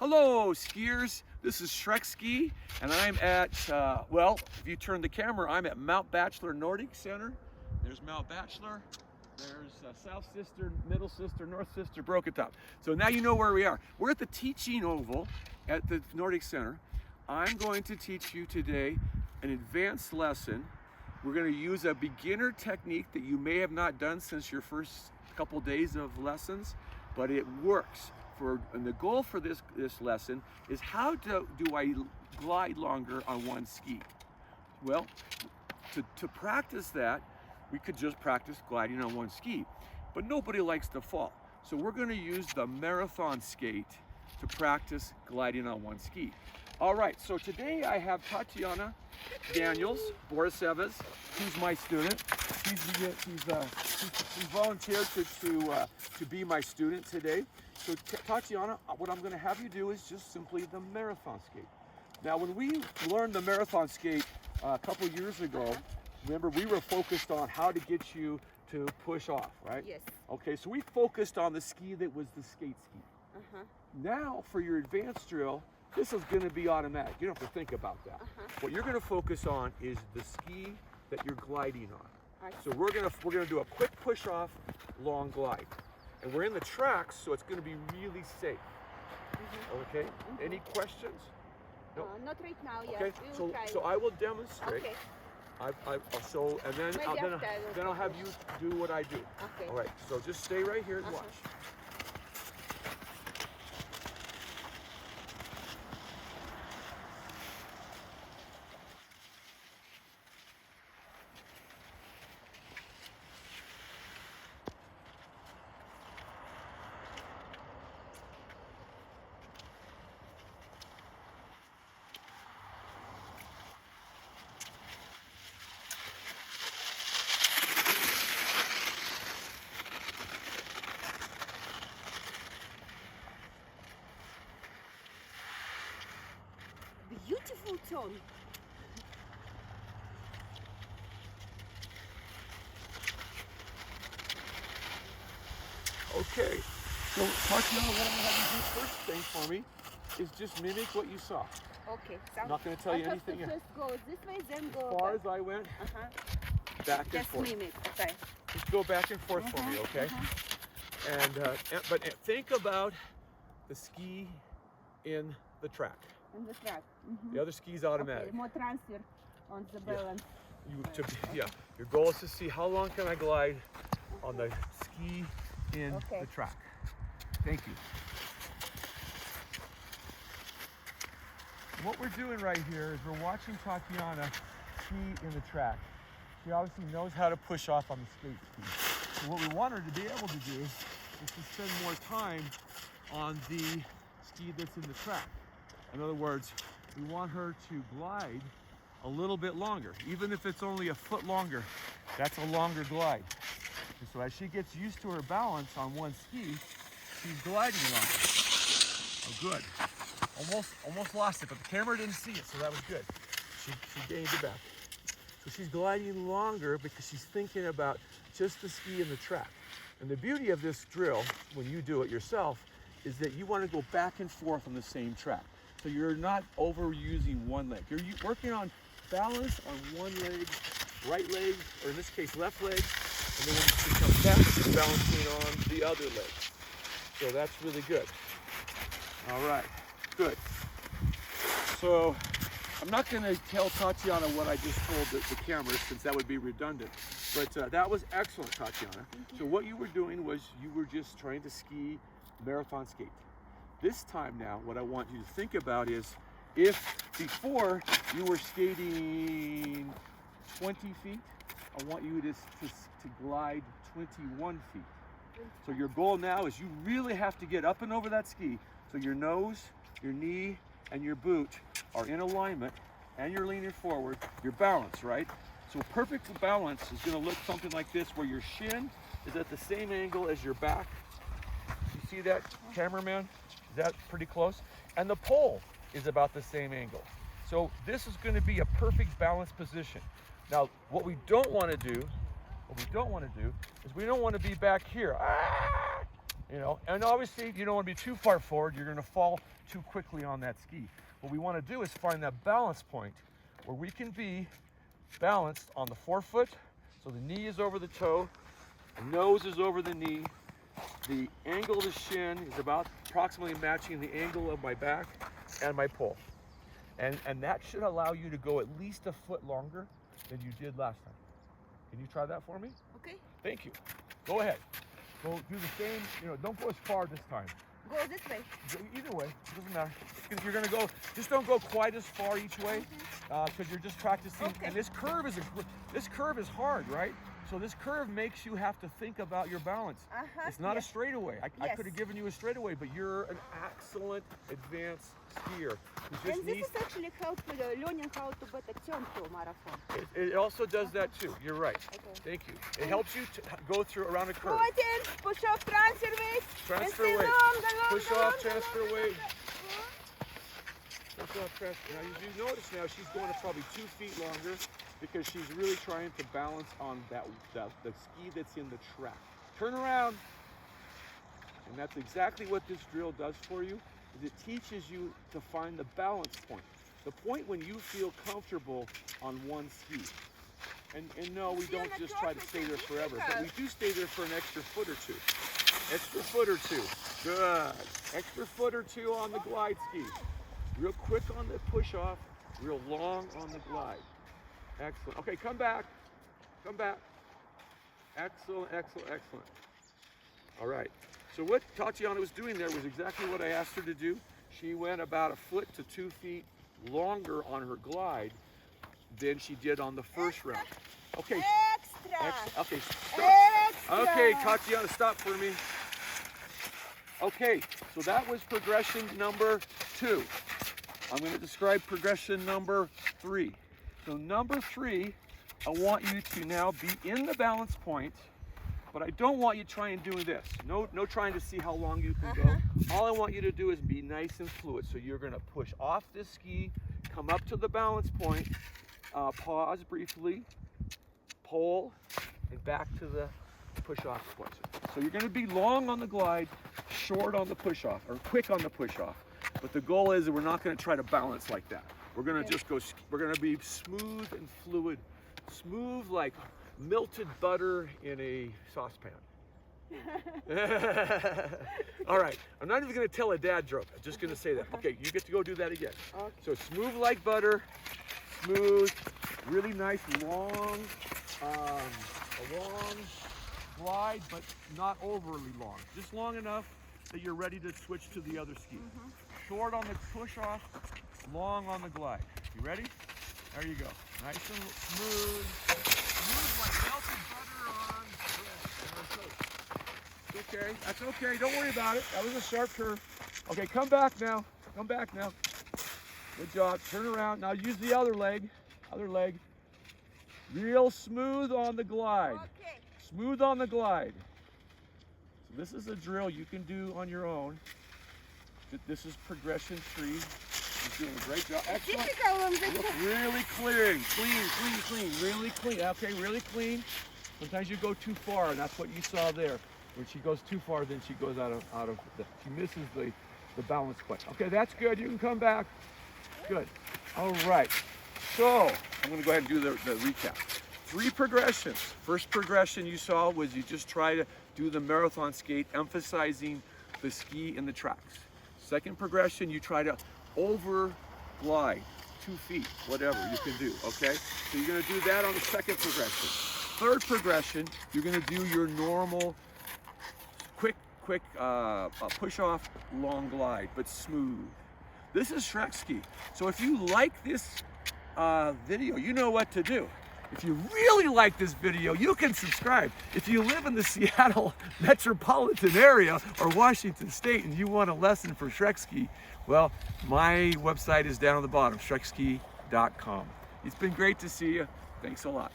Hello skiers, this is Shrek Ski and I'm at, well, if you turn the camera, I'm at Mount Bachelor Nordic Center. There's Mount Bachelor, there's South Sister, Middle Sister, North Sister, Broken Top. So now you know where we are. We're at the teaching oval at the Nordic Center. I'm going to teach you today an advanced lesson. We're going to use a beginner technique that you may have not done since your first couple days of lessons, but it works. And the goal for this lesson is how do I glide longer on one ski? Well, to practice that, we could just practice gliding on one ski, but nobody likes to fall. So we're going to use the marathon skate to practice gliding on one ski. All right, so today I have Tatiana Daniels Borisevas, who's my student. She's volunteered to be my student today. So Tatiana, what I'm going to have you do is just simply the marathon skate. Now, when we learned the marathon skate a couple years ago, remember we were focused on how to get you to push off, right? Yes. Okay, so we focused on the ski that was the skate ski. Now, for your advanced drill, this is going to be automatic. You don't have to think about that. What you're going to focus on is the ski that you're gliding on. So we're going to do a quick push off, long glide. And we're in the tracks, so it's going to be really safe. Okay? Any questions? No? Not right now. Yeah. Okay. So I will demonstrate. Okay. I'll show, and then I'll have you do what I do. Okay. All right. So just stay right here and watch. Beautiful tone. Okay, so Tatiana, what I'm going to have you do first thing for me is just mimic what you saw. Okay. I'm not going to tell you anything yet. First go this way, then go As far back. as I went, back and Just forth. mimic. Okay. Just go back and forth for me, okay? But think about the ski in the track. In the track. The other ski's automatic. Okay. More transfer on the balance. Your goal is to see how long can I glide on the ski in the track. Thank you. What we're doing right here is we're watching Tatiana ski in the track. She obviously knows how to push off on the skate ski. So what we want her to be able to do is to spend more time on the ski that's in the track. In other words, we want her to glide a little bit longer. Even if it's only a foot longer, that's a longer glide. And so as she gets used to her balance on one ski, she's gliding longer. Oh, good. Almost lost it, but the camera didn't see it, so that was good. She gained it back. So she's gliding longer because she's thinking about just the ski and the track. And the beauty of this drill, when you do it yourself, is that you want to go back and forth on the same track. So you're not overusing one leg. You're working on balance on one leg, right leg, or in this case, left leg, and then when you come back, you're balancing on the other leg. So that's really good. All right, good. So I'm not going to tell Tatiana what I just told the camera, since that would be redundant. But that was excellent, Tatiana. So what you were doing was you were just trying to ski marathon skate. This time now, what I want you to think about is, if before you were skating 20 feet, I want you to glide 21 feet. So your goal now is you really have to get up and over that ski, so your nose, your knee, and your boot are in alignment, and you're leaning forward, your balance, right? So perfect balance is going to look something like this, where your shin is at the same angle as your back. You see that, cameraman? Is that pretty close? And the pole is about the same angle. So this is going to be a perfect balanced position. Now, what we don't want to do is we don't want to be back here You know, and obviously you don't want to be too far forward. You're going to fall too quickly on that ski. What we want to do is find that balance point where we can be balanced on the forefoot, so the knee is over the toe, the nose is over the knee, the angle of the shin is about approximately matching the angle of my back and my pole. And that should allow you to go at least a foot longer than you did last time. Can you try that for me? Okay. Thank you. Go ahead. Go do the same, you know, don't go as far this time. Go this way. Either way, it doesn't matter. Because you're gonna go, just don't go quite as far each way, because you're just practicing. Okay. And this curve is hard, right? So this curve makes you have to think about your balance. It's not a straightaway. I could have given you a straightaway, but you're an excellent advanced skier. And this is actually help with learning how to better turn to marathon. It also does that too. You're right. Okay. Thank you. It helps you to go through around a curve. Push off, transfer weight. Transfer weight. Push off, transfer weight. Push off, transfer. Now you notice now she's going to probably 2 feet longer because she's really trying to balance on the ski that's in the track. Turn around. And that's exactly what this drill does for you. Is it teaches you to find the balance point. The point when you feel comfortable on one ski. And no, we don't just try to stay there forever, but we do stay there for an extra foot or two. Extra foot or two. Good. Extra foot or two on the glide ski. Real quick on the push off, real long on the glide. Excellent. Okay, come back. Come back. Excellent, excellent, excellent. All right. So what Tatiana was doing there was exactly what I asked her to do. She went about 1 foot to 2 feet longer on her glide than she did on the first round. Okay. Extra. Okay, stop. Extra. Okay, Tatiana, stop for me. Okay, so that was progression number 2. I'm going to describe progression number 3. So number 3, I want you to now be in the balance point, but I don't want you trying doing this. No trying to see how long you can go. All I want you to do is be nice and fluid. So you're going to push off this ski, come up to the balance point, pause briefly, pole, and back to the push-off point. So you're going to be long on the glide, short on the push-off, or quick on the push-off. But the goal is that we're not going to try to balance like that. We're going to just go, we're going to be smooth and fluid. Smooth like melted butter in a saucepan. All right, I'm not even going to tell a dad joke. I'm just going to say that. Okay, you get to go do that again. Okay. So smooth like butter, smooth, really nice long, a long glide, but not overly long. Just long enough that you're ready to switch to the other ski. Short on the push off, long on the glide. You ready? There you go. Nice and smooth. Smooth like melted butter on bread. It's okay. That's okay. Don't worry about it. That was a sharp curve. Okay, come back now. Come back now. Good job. Turn around. Now use the other leg. Other leg. Real smooth on the glide. Okay. Smooth on the glide. So this is a drill you can do on your own. This is progression 3. You're doing a great job. Excellent. Look really clean, clean, really clean. Okay, really clean. Sometimes you go too far, and that's what you saw there. When she goes too far, then she goes out of she misses the balance point. Okay, that's good. You can come back. Good. All right. So I'm going to go ahead and do the recap. 3 progressions. First progression you saw was you just try to do the marathon skate, emphasizing the ski and the tracks. Second progression, you try to over glide 2 feet, whatever you can do, okay? So you're gonna do that on the second progression. Third progression, you're gonna do your normal quick push off long glide, but smooth. This is Shrek Ski. So if you like this video, you know what to do. If you really like this video, you can subscribe. If you live in the Seattle metropolitan area or Washington State and you want a lesson for Shrek Ski, well, my website is down at the bottom, shrekski.com. It's been great to see you. Thanks a lot.